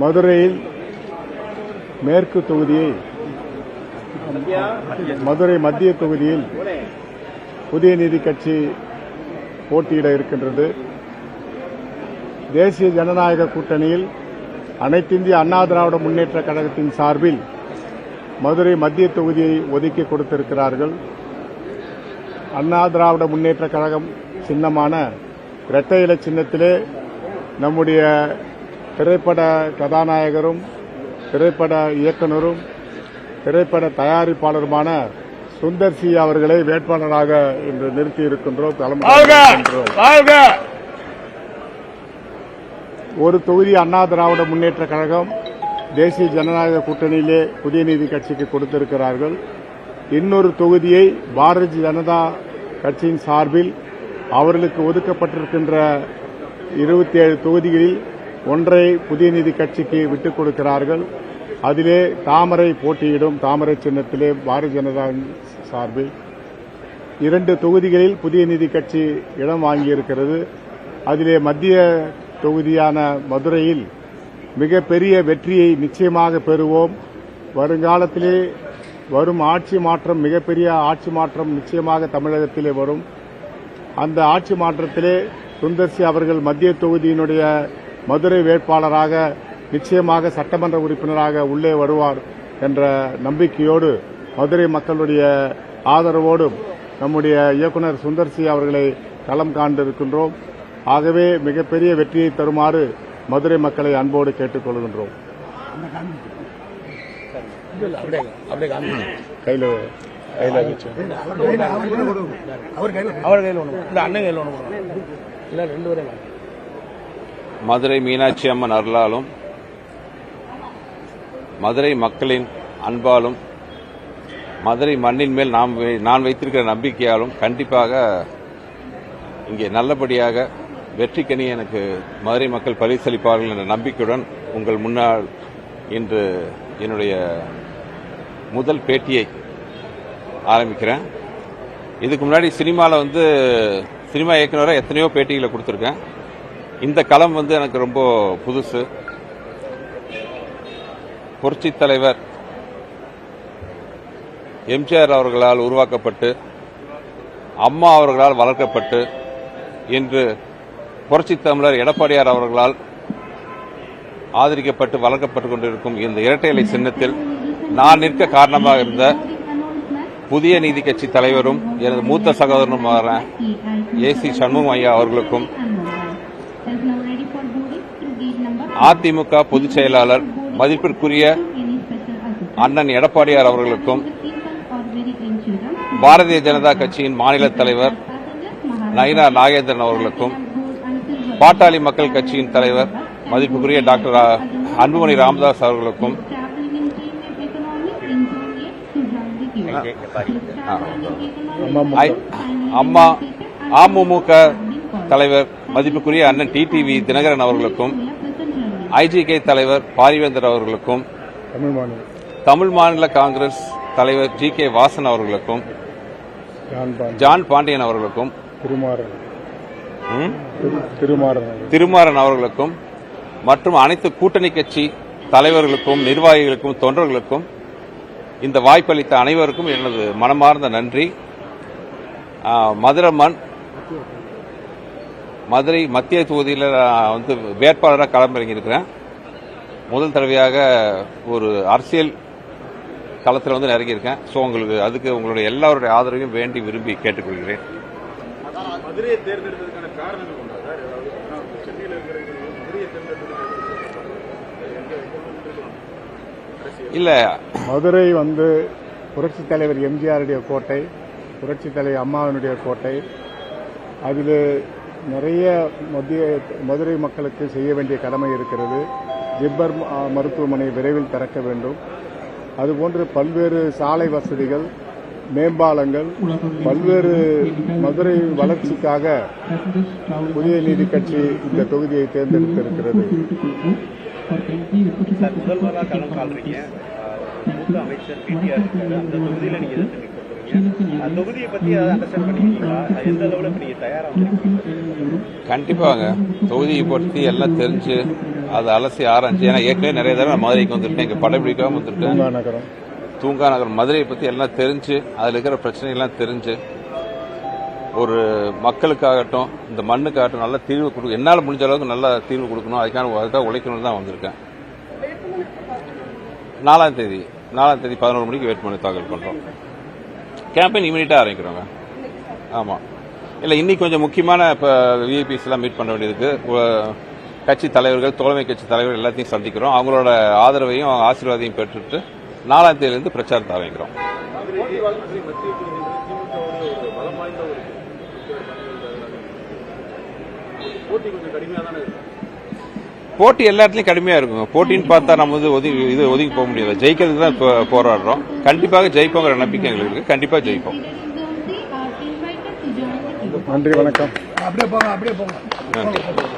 மதுரையில் மேற்கு தொகுதியை மதுரை மத்திய தொகுதியில் புதிய நீதி கட்சி போட்டியிட இருக்கின்றது. தேசிய ஜனநாயக கூட்டணியில் அனைத்திந்திய அண்ணா திராவிட முன்னேற்ற கழகத்தின் சார்பில் மதுரை மத்திய தொகுதியை ஒதுக்கி கொடுத்திருக்கிறார்கள். அண்ணா திராவிட முன்னேற்ற கழகம் சின்னமான இரட்டை இலை சின்னத்திலே நம்முடைய திரைப்பட கதாநாயகரும் திரைப்பட இயக்குநரும் திரைப்பட தயாரிப்பாளருமான சுந்தர் சி அவர்களை வேட்பாளராக இன்று நிறுத்தியிருக்கின்றோம். ஒரு தொகுதி அண்ணா திராவிட முன்னேற்ற கழகம் தேசிய ஜனநாயக கூட்டணியிலே புதிய நீதி கட்சிக்கு கொடுத்திருக்கிறார்கள். இன்னொரு தொகுதியை பாரதிய ஜனதா கட்சியின் சார்பில் அவர்களுக்கு ஒதுக்கப்பட்டிருக்கின்ற 27 தொகுதிகளில் ஒன்றை புதிய நீதி கட்சிக்கு விட்டுக் கொடுக்கிறார்கள். அதிலே தாமரை போட்டியிடும். தாமரை சின்னத்திலே பாரதிய ஜனதா சார்பில் 2 தொகுதிகளில் புதிய நீதி கட்சி இடம் வாங்கியிருக்கிறது. அதிலே மத்திய தொகுதியான மதுரையில் மிகப்பெரிய வெற்றியை நிச்சயமாக பெறுவோம். வருங்காலத்திலே வரும் ஆட்சி மாற்றம், மிகப்பெரிய ஆட்சி மாற்றம் நிச்சயமாக தமிழகத்திலே வரும். அந்த ஆட்சி மாற்றத்திலே சுந்தர்சி அவர்கள் மத்திய தொகுதியினுடைய மதுரை வேட்பாளராக நிச்சயமாக சட்டமன்ற உறுப்பினராக உள்ளே வருவார் என்ற நம்பிக்கையோடு மதுரை மக்களுடைய ஆதரவோடும் நம்முடைய இயக்குநர் சுந்தர்சி அவர்களை களம் காண்டிருக்கின்றோம். ஆகவே மிகப்பெரிய வெற்றியை தருமாறு மதுரை மக்களை அன்போடு கேட்டுக் கொள்கின்றோம். மதுரை மீனாட்சி அம்மன் அருளாலும் மதுரை மக்களின் அன்பாலும் மதுரை மண்ணின் மேல் நான் வைத்திருக்கிற நம்பிக்கையாலும் கண்டிப்பாக இங்கே நல்லபடியாக வெற்றிக்கனி எனக்கு மதுரை மக்கள் பரிசளிப்பார்கள் என்ற நம்பிக்கையுடன் உங்கள் முன்னால் இன்று என்னுடைய முதல் பேட்டியை ஆரம்பிக்கிறேன். இதுக்கு முன்னாடி சினிமாவில் சினிமா இயக்குநராக எத்தனையோ பேட்டிகளை கொடுத்துருக்கேன். இந்த களம் எனக்கு ரொம்ப புதுசு. புரட்சித் தலைவர் எம்ஜிஆர் அவர்களால் உருவாக்கப்பட்டு அம்மா அவர்களால் வளர்க்கப்பட்டு இன்று புரட்சித் தமிழர் எடப்பாடியார் அவர்களால் ஆதரிக்கப்பட்டு வளர்க்கப்பட்டுக் கொண்டிருக்கும் இந்த இரட்டை இலை சின்னத்தில் நான் நிற்க காரணமாக இருந்த புதிய நீதி கட்சி தலைவரும் எனது மூத்த சகோதரனுமான ஏசி சண்முகம் ஐயா அவர்களுக்கும் அதிமுக பொதுச் செயலாளர் மதிப்பிற்குரிய அண்ணன் எடப்பாடியார் அவர்களுக்கும் பாரதிய ஜனதா கட்சியின் மாநில தலைவர் நயினா நாகேந்திரன் அவர்களுக்கும் பாட்டாளி மக்கள் கட்சியின் தலைவர் மதிப்புக்குரிய டாக்டர் அன்புமணி ராமதாஸ் அவர்களுக்கும் அமமுக தலைவர் மதிப்புக்குரிய அண்ணன் டிடிவி தினகரன் அவர்களுக்கும் ஐஜிகே தலைவர் பாரிவேந்தர் அவர்களுக்கும் தமிழ் மாநில காங்கிரஸ் தலைவர் ஜி.கே. வாசன் அவர்களுக்கும் ஜான் பாண்டியன் அவர்களுக்கும் திருமாறன் அவர்களுக்கும் மற்றும் அனைத்து கூட்டணி கட்சி தலைவர்களுக்கும் நிர்வாகிகளுக்கும் தொண்டர்களுக்கும் இந்த வாய்ப்பளித்த அனைவருக்கும் எனது மனமார்ந்த நன்றி. மதுரை மத்திய தொகுதியில் வேட்பாளராக களமிறங்கியிருக்கிறேன். முதல் தடவையாக ஒரு அரசியல் களத்தில் இறங்கியிருக்கேன். ஸோ அதுக்கு உங்களுடைய எல்லாருடைய ஆதரவையும் வேண்டி விரும்பி கேட்டுக்கொள்கிறேன். மதுரையை தேர்ந்தெடுத்ததுக்கான காரணம் இல்ல, மதுரை புரட்சித் தலைவர் எம்ஜிஆருடைய கோட்டை, புரட்சித் தலைவர் அம்மாவினுடைய கோட்டை. அதில் நிறைய மதுரை மக்களுக்கு செய்ய வேண்டிய கடமை இருக்கிறது. ஜிப்மர் மருத்துவமனை விரைவில் திறக்க வேண்டும். அதுபோன்று பல்வேறு சாலை வசதிகள், மேம்பாலங்கள், பல்வேறு மதுரை வளர்ச்சிக்காக புதிய நீதி கட்சி இந்த தொகுதியை தேர்ந்தெடுத்திருக்கிறது. முதல்வராக களம் கால்றீங்க. மூத்த அமைச்சர் பிடிஆர் இருக்காரு. அந்த தொகுதியில நீங்க எதிர்த்து நிற்க போறீங்க. தொகுதியை பத்தி அண்டர்ஸ்டாண்ட் பண்ணிக்கிறீங்களா? எந்த அளவுல நீங்க தயாராக? கண்டிப்பாங்க தொகுதியை பற்றி எல்லாம் தெரிஞ்சு அதை அலசி ஆராய்ச்சி. ஏன்னா ஏற்கனவே நிறைய தடவை நான் மதுரைக்கு வந்திருக்கேன், இங்கே படப்பிடிக்காம வந்திருக்கேன். பூங்கா நகரம் தூங்கா நகர் மதுரையை பற்றி எல்லாம் தெரிஞ்சு, அதில் இருக்கிற பிரச்சனைகள்லாம் தெரிஞ்சு, ஒரு மக்களுக்காகட்டும் இந்த மண்ணுக்காகட்டும் நல்ல தீர்வு கொடுக்கும், என்னால் முடிஞ்ச அளவுக்கு நல்ல தீர்வு கொடுக்கணும், அதுக்காக உழைக்கணும்னு தான் வந்திருக்கேன். 4ஆம் தேதி 11 மணிக்கு வேட்புமனு தாக்கல் பண்ணுறோம். கேம்பெயின் இமீடியட்டாக ஆரம்பிக்கிறோங்க. ஆமாம், இல்லை இன்னைக்கு கொஞ்சம் முக்கியமான இப்போ விஐபிஸ் எல்லாம் மீட் பண்ண வேண்டியதுக்கு, கட்சி தலைவர்கள், தோழமை கட்சி தலைவர்கள் எல்லாத்தையும் சந்திக்கிறோம். அவங்களோட ஆதரவையும் ஆசீர்வாதையும் பெற்றுட்டு 4ஆம் தேதியிலிருந்து பிரச்சாரத்தை ஆரம்பிக்கிறோம். போட்டி எல்லா இடத்துலையும் கடுமையா இருக்குங்க. போட்டின்னு பார்த்தா நம்ம வந்து ஒதுங்கி போக முடியாது. ஜெயிக்கிறதுக்கு தான் போராடுறோம். கண்டிப்பாக ஜெயிப்போங்கிற நம்பிக்கை எங்களுக்கு இருக்கு. கண்டிப்பாக ஜெயிப்போம். நன்றி, வணக்கம். அப்படியே போங்க நன்றி.